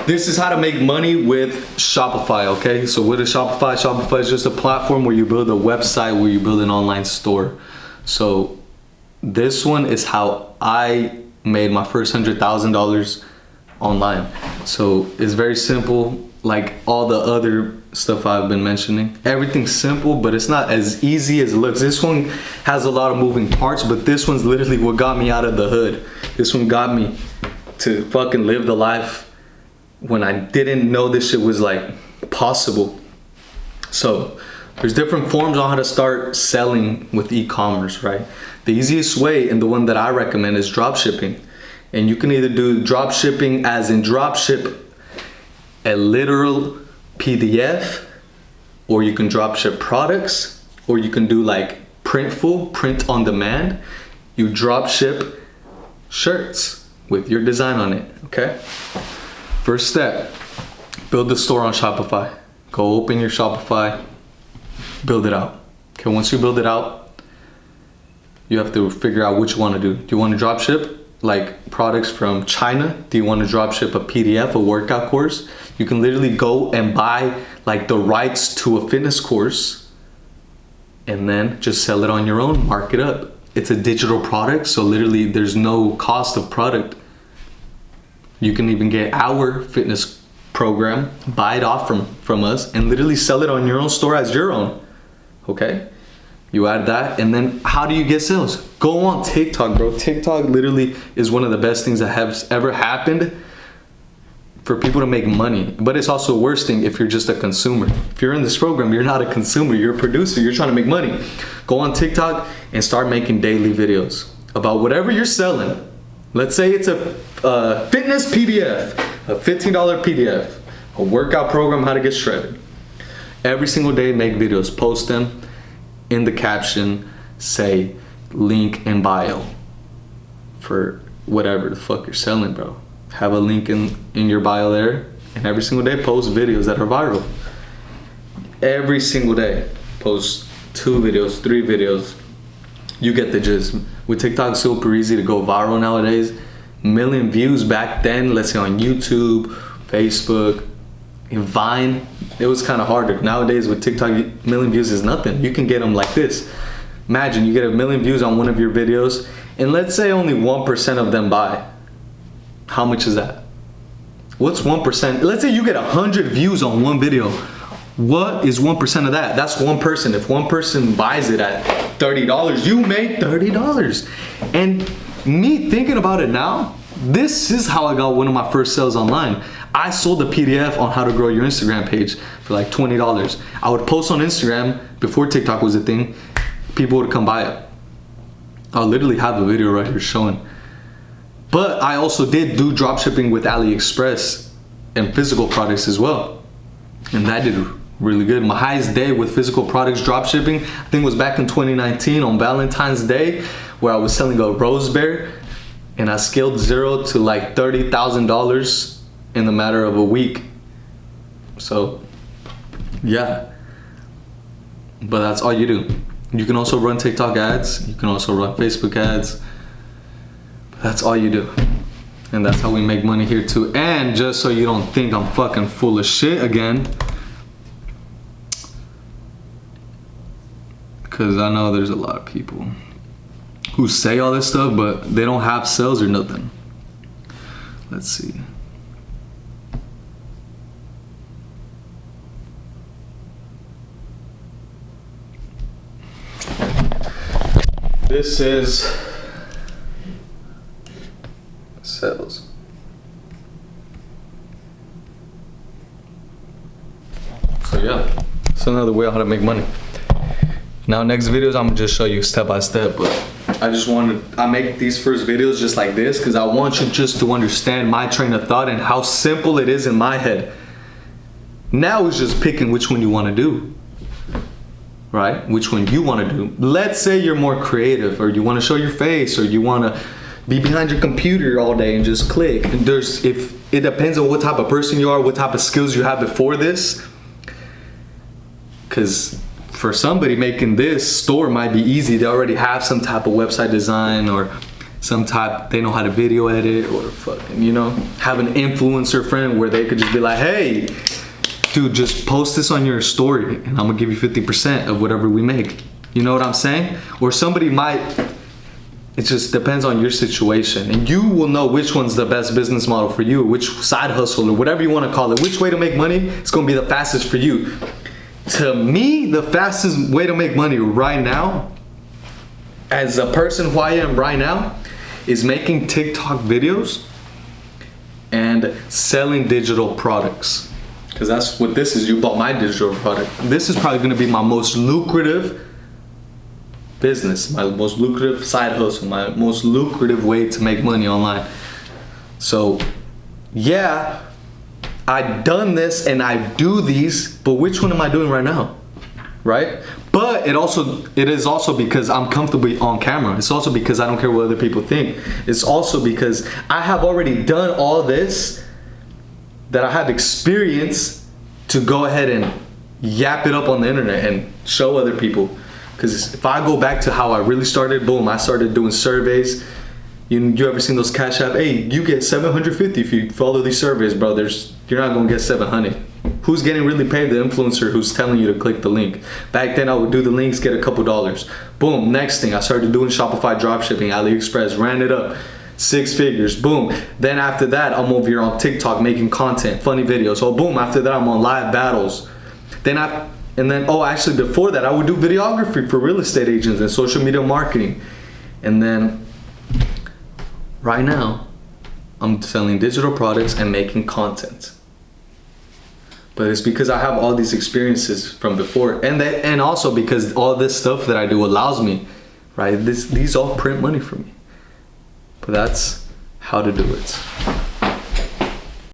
This is how to make money with Shopify, okay? So what is Shopify? Shopify is just a platform where you build a website, where you build an online store. So this one is how I made my first $100,000 online. So it's very simple, like all the other stuff I've been mentioning. Everything's simple, but it's not as easy as it looks. This one has a lot of moving parts, but this one's literally what got me out of the hood. This one got me to fucking live the life when I didn't know this shit was like possible. So there's different forms on how to start selling with e-commerce, right? The easiest way, and the one that I recommend, is drop shipping. And you can either do drop shipping as in drop ship a literal PDF, or you can drop ship products, or you can do like printful, print on demand. You drop ship shirts with your design on it, okay? First step, build the store on Shopify. Go open your Shopify, build it out. Okay, once you build it out, you have to figure out what you want to do. Do you want to drop ship like products from China? Do you want to drop ship a PDF, a workout course? You can literally go and buy like the rights to a fitness course and then just sell it on your own, mark it up. It's a digital product, so literally there's no cost of product. You can even get our fitness program, buy it off from us, and literally sell it on your own store as your own, okay? You add that, and then how do you get sales? Go on TikTok, bro. TikTok literally is one of the best things that has ever happened for people to make money. But it's also a worse thing if you're just a consumer. If you're in this program, you're not a consumer, you're a producer, you're trying to make money. Go on TikTok and start making daily videos about whatever you're selling. Let's say it's a fitness PDF, a $15 PDF, a workout program, how to get shredded. Every single day, make videos, post them. In the caption, say link in bio for whatever the fuck you're selling, bro. Have a link in your bio there, and every single day post videos that are viral. Every single day, post 2 videos, 3 videos. You get the gist. With TikTok, it's super easy to go viral nowadays. Million views back then, let's say on YouTube, Facebook, Vine, it was kind of harder. Nowadays with TikTok, million views is nothing. You can get them like this. Imagine you get 1 million views on one of your videos, and let's say only 1% of them buy. How much is that? What's 1%? Let's say you get 100 views on one video. What is 1% of that? That's one person. If one person buys it at $30, you make $30. And me thinking about it now, this is how I got one of my first sales online. I sold a PDF on how to grow your Instagram page for like $20. I would post on Instagram before TikTok was a thing. People would come buy it. I'll literally have the video right here showing. But I also did do drop shipping with AliExpress and physical products as well. And that did really good. My highest day with physical products drop shipping, I think, was back in 2019 on Valentine's Day, where I was selling a rose bear, and I scaled 0 to like $30,000 in the matter of a week. So yeah, but that's all you do. You can also run TikTok ads, you can also run Facebook ads. That's all you do. And that's how we make money here too. And just so you don't think I'm fucking full of shit again, because I know there's a lot of people who say all this stuff, but they don't have sales or nothing. Let's see. This is sales. So yeah, it's another way on how to make money. Now next videos I'm gonna just show you step by step, but I make these first videos just like this because I want you just to understand my train of thought and how simple it is in my head. Now it's just picking which one you want to do, right? Which one you want to do. Let's say you're more creative, or you want to show your face, or you want to be behind your computer all day and just click. And if it depends on what type of person you are, what type of skills you have before this. Because for somebody, making this store might be easy. They already have some type of website design, or they know how to video edit, or fucking, you know, have an influencer friend where they could just be like, hey, dude, just post this on your story and I'm gonna give you 50% of whatever we make. You know what I'm saying? Or somebody might, it just depends on your situation, and you will know which one's the best business model for you, which side hustle or whatever you want to call it, which way to make money is going to be the fastest for you. To me, the fastest way to make money right now, as a person who I am right now, is making TikTok videos and selling digital products. Because that's what this is. You bought my digital product. This is probably going to be my most lucrative business, my most lucrative side hustle, my most lucrative way to make money online. So yeah, I've done this and I do these, but which one am I doing right now? Right? But it is also because I'm comfortably on camera. It's also because I don't care what other people think. It's also because I have already done all this, that I have experience to go ahead and yap it up on the internet and show other people. Because if I go back to how I really started, boom, I started doing surveys. You ever seen those Cash App? Hey, you get 750 if you follow these surveys, brothers. You're not gonna get 700. Who's getting really paid? The influencer who's telling you to click the link. Back then I would do the links, get a couple dollars. Boom, next thing, I started doing Shopify dropshipping, AliExpress, ran it up. 6 figures, boom. Then after that, I'm over here on TikTok making content, funny videos. Oh, boom, after that I'm on live battles. Actually before that, I would do videography for real estate agents and social media marketing. And then right now, I'm selling digital products and making content. But it's because I have all these experiences from before, and also because all this stuff that I do allows me, right? These all print money for me. But that's how to do it.